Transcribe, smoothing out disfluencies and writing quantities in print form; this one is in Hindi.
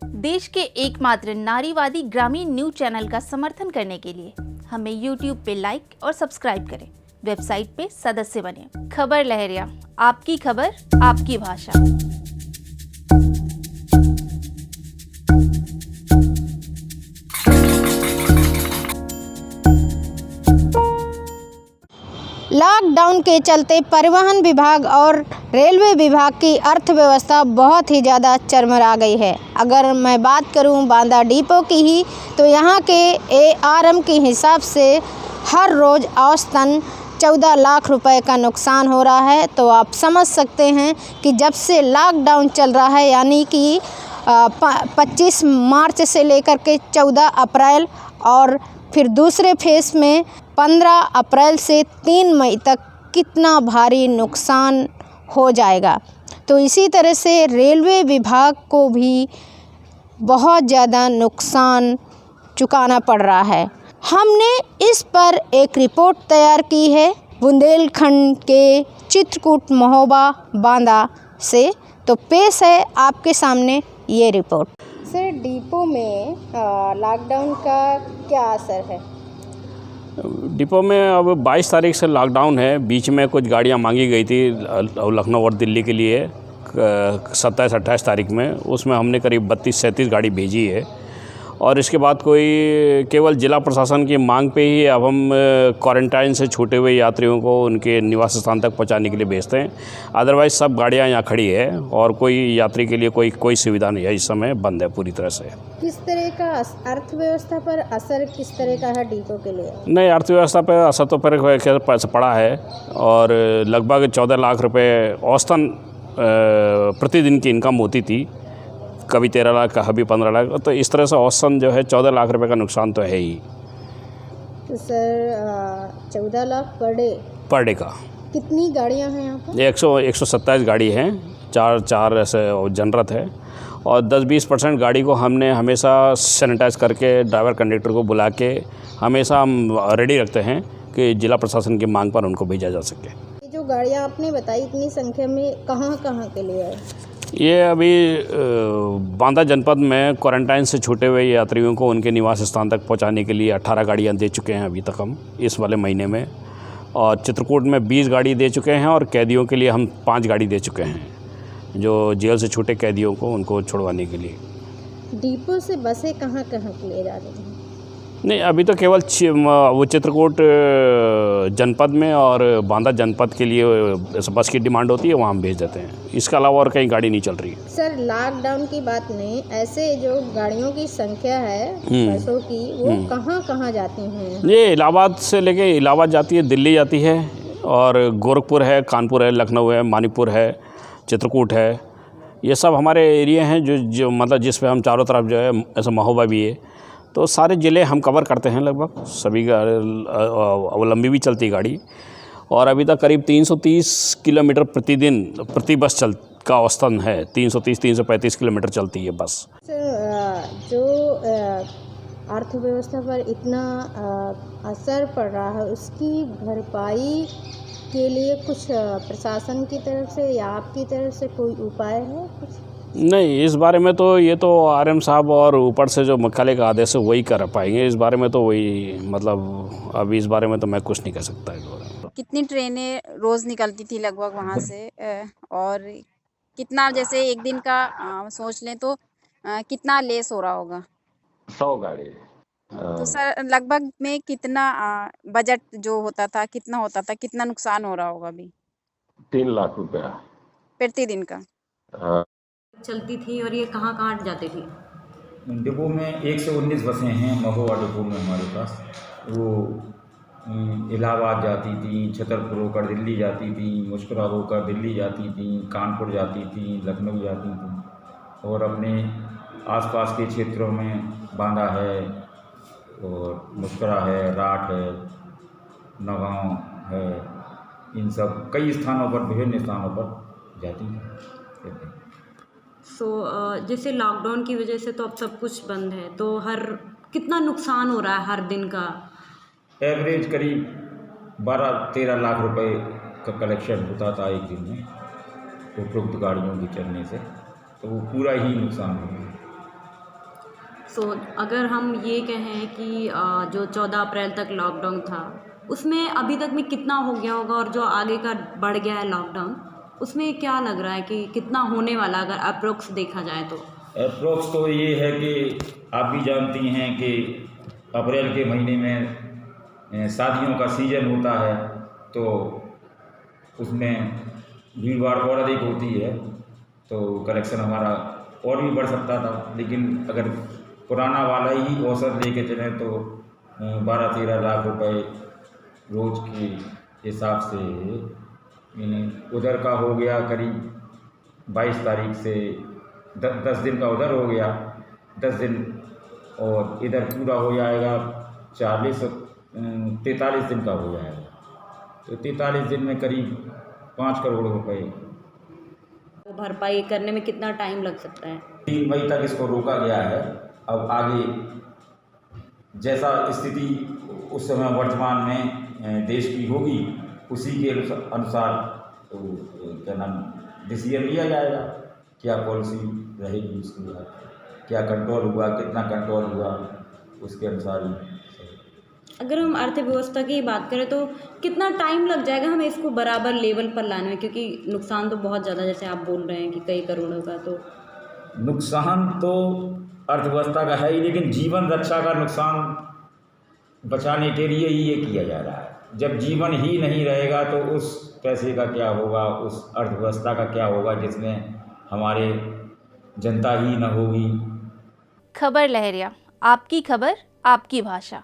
देश के एकमात्र नारीवादी ग्रामीण न्यूज चैनल का समर्थन करने के लिए हमें YouTube पे लाइक और सब्सक्राइब करें। वेबसाइट पे सदस्य बने। खबर लहरिया, आपकी खबर, आपकी भाषा। लॉकडाउन के चलते परिवहन विभाग और रेलवे विभाग की अर्थव्यवस्था बहुत ही ज़्यादा चरमरा गई है। अगर मैं बात करूं बांदा डिपो की ही, तो यहां के ARM के हिसाब से हर रोज़ औसतन 14 लाख रुपए का नुकसान हो रहा है। तो आप समझ सकते हैं कि जब से लॉकडाउन चल रहा है, यानी कि 25 मार्च से लेकर के 14 अप्रैल और फिर दूसरे फेस में 15 अप्रैल से 3 मई तक कितना भारी नुकसान हो जाएगा। तो इसी तरह से रेलवे विभाग को भी बहुत ज़्यादा नुकसान चुकाना पड़ रहा है। हमने इस पर एक रिपोर्ट तैयार की है बुंदेलखंड के चित्रकूट महोबा बांदा से। तो पेश है आपके सामने ये रिपोर्ट। सर, डिपो में लॉकडाउन का क्या असर है? डिपो में अब 22 तारीख से लॉकडाउन है। बीच में कुछ गाड़ियां मांगी गई थी लखनऊ और दिल्ली के लिए 27-28 तारीख में। उसमें हमने करीब 32-37 गाड़ी भेजी है। और इसके बाद कोई केवल जिला प्रशासन की मांग पे ही अब हम क्वारंटाइन से छूटे हुए यात्रियों को उनके निवास स्थान तक पहुंचाने के लिए भेजते हैं। अदरवाइज़ सब गाड़ियां यहाँ खड़ी है और कोई यात्री के लिए कोई सुविधा नहीं है। इस समय बंद है पूरी तरह से। किस तरह का अर्थव्यवस्था पर असर किस तरह का है डिपो के लिए? नहीं, अर्थव्यवस्था पर असर तो पड़ा है और लगभग 14 लाख रुपये औसतन प्रतिदिन की इनकम होती थी। कभी 13 लाख, कभी 15 लाख। तो इस तरह से औसतन जो है 14 लाख रुपए का नुकसान तो है ही। तो सर 14 लाख पर डे का कितनी गाड़ियां हैं यहाँ पर? 127 गाड़ी हैं, चार ऐसे जनरत है। और 10-20% गाड़ी को हमने हमेशा सैनिटाइज करके ड्राइवर कंडक्टर को बुला के हमेशा हम रेडी रखते हैं कि जिला प्रशासन की मांग पर उनको भेजा जा सके। ये जो गाड़ियाँ आपने बताई इतनी संख्या में कहाँ के लिए है? ये अभी बांदा जनपद में क्वारंटाइन से छूटे हुए यात्रियों को उनके निवास स्थान तक पहुंचाने के लिए 18 गाड़ियां दे चुके हैं अभी तक हम इस वाले महीने में। और चित्रकूट में 20 गाड़ी दे चुके हैं और कैदियों के लिए हम 5 गाड़ी दे चुके हैं, जो जेल से छूटे कैदियों को उनको छुड़वाने के लिए। डिपो से बसें कहाँ के लिए जा रही हैं? नहीं, अभी तो केवल वो चित्रकूट जनपद में और बांदा जनपद के लिए बस की डिमांड होती है, वहाँ हम भेज देते हैं। इसके अलावा और कहीं गाड़ी नहीं चल रही है। सर, लॉकडाउन की बात नहीं, ऐसे जो गाड़ियों की संख्या है बसों की, वो कहाँ जाती हैं? ये इलाहाबाद से लेके इलाहाबाद जाती है, दिल्ली जाती है और गोरखपुर है, कानपुर है, लखनऊ है, मानीपुर है, चित्रकूट है। ये सब हमारे एरिया हैं जो मतलब जिस पे हम चारों तरफ जो है, ऐसा महोबा भी है। तो सारे ज़िले हम कवर करते हैं लगभग सभी। लंबी भी चलती गाड़ी और अभी तक करीब 330 किलोमीटर प्रतिदिन प्रति बस का औसतन है। 330-335 किलोमीटर चलती है बस। जो अर्थव्यवस्था पर इतना असर पड़ रहा है, उसकी भरपाई के लिए कुछ प्रशासन की तरफ से या आपकी तरफ से कोई उपाय है कुछ? नहीं, इस बारे में तो ये तो RM साहब और ऊपर से जो मुख्यालय का आदेश है वही कर पाएंगे। इस बारे में तो वही मतलब अभी इस बारे में तो मैं कुछ नहीं कह सकता। कितनी ट्रेनें रोज़ निकलती थी लगभग वहाँ से, और कितना जैसे एक दिन का सोच लें तो कितना लेस हो रहा होगा? 100 गाड़ी। तो सर लगभग में कितना बजट जो होता था कितना होता था, कितना नुकसान हो रहा होगा अभी? 3 लाख रुपया प्रतिदिन का। चलती थी और ये कहाँ जाती थी? डिपो में 119 बसें हैं महोबा डिपो में हमारे पास। वो इलाहाबाद जाती थी, छतरपुर होकर दिल्ली जाती थी, मुस्कुरा होकर दिल्ली जाती थी, कानपुर जाती थी, लखनऊ जाती थी। और अपने आसपास के क्षेत्रों में बांदा है और मुस्कुरा है, राठ है, नगांव है, इन सब कई स्थानों पर, विभिन्न स्थानों पर जाती हैं। जैसे लॉकडाउन की वजह से तो अब सब कुछ बंद है, तो कितना नुकसान हो रहा है हर दिन का? एवरेज करीब 12-13 लाख रुपए का कलेक्शन होता था एक दिन में उपरोक्त गाड़ियों के चलने से। तो वो पूरा ही नुकसान हो गया। अगर हम ये कहें कि जो 14 अप्रैल तक लॉकडाउन था उसमें अभी तक में कितना हो गया होगा, और जो आगे का बढ़ गया है लॉकडाउन, उसमें क्या लग रहा है कि कितना होने वाला अगर अप्रोक्स देखा जाए तो? अप्रोक्स तो ये है कि आप भी जानती हैं कि अप्रैल के महीने में शादियों का सीज़न होता है, तो उसमें भीड़ भाड़ और अधिक होती है, तो कलेक्शन हमारा और भी बढ़ सकता था। लेकिन अगर पुराना वाला ही औसत लेके चलें तो 12-13 लाख रुपए रोज़ के हिसाब से उधर का हो गया करीब 22 तारीख से 10 दिन का उधर हो गया, 10 दिन, और इधर पूरा हो जाएगा 43 दिन का हो जाएगा, तो 43 दिन में करीब 5 करोड़ रुपए। भरपाई करने में कितना टाइम लग सकता है? 3 मई तक इसको रोका गया है। अब आगे जैसा स्थिति उस समय वर्तमान में देश की होगी, उसी के अनुसार तो क्या नाम डिसीजन लिया जाएगा, क्या पॉलिसी रहेगी उसके बाद, क्या कंट्रोल हुआ, कितना कंट्रोल हुआ, उसके अनुसार ही। अगर हम अर्थव्यवस्था की बात करें तो कितना टाइम लग जाएगा हमें इसको बराबर लेवल पर लाने में, क्योंकि नुकसान तो बहुत ज़्यादा, जैसे आप बोल रहे हैं कि कई करोड़ों का, तो नुकसान तो अर्थव्यवस्था का है ही, लेकिन जीवन रक्षा का नुकसान बचाने के लिए ही ये किया जा रहा है। जब जीवन ही नहीं रहेगा तो उस पैसे का क्या होगा, उस अर्थव्यवस्था का क्या होगा जिसमें हमारे जनता ही न होगी। खबर लहरिया, आपकी खबर आपकी भाषा।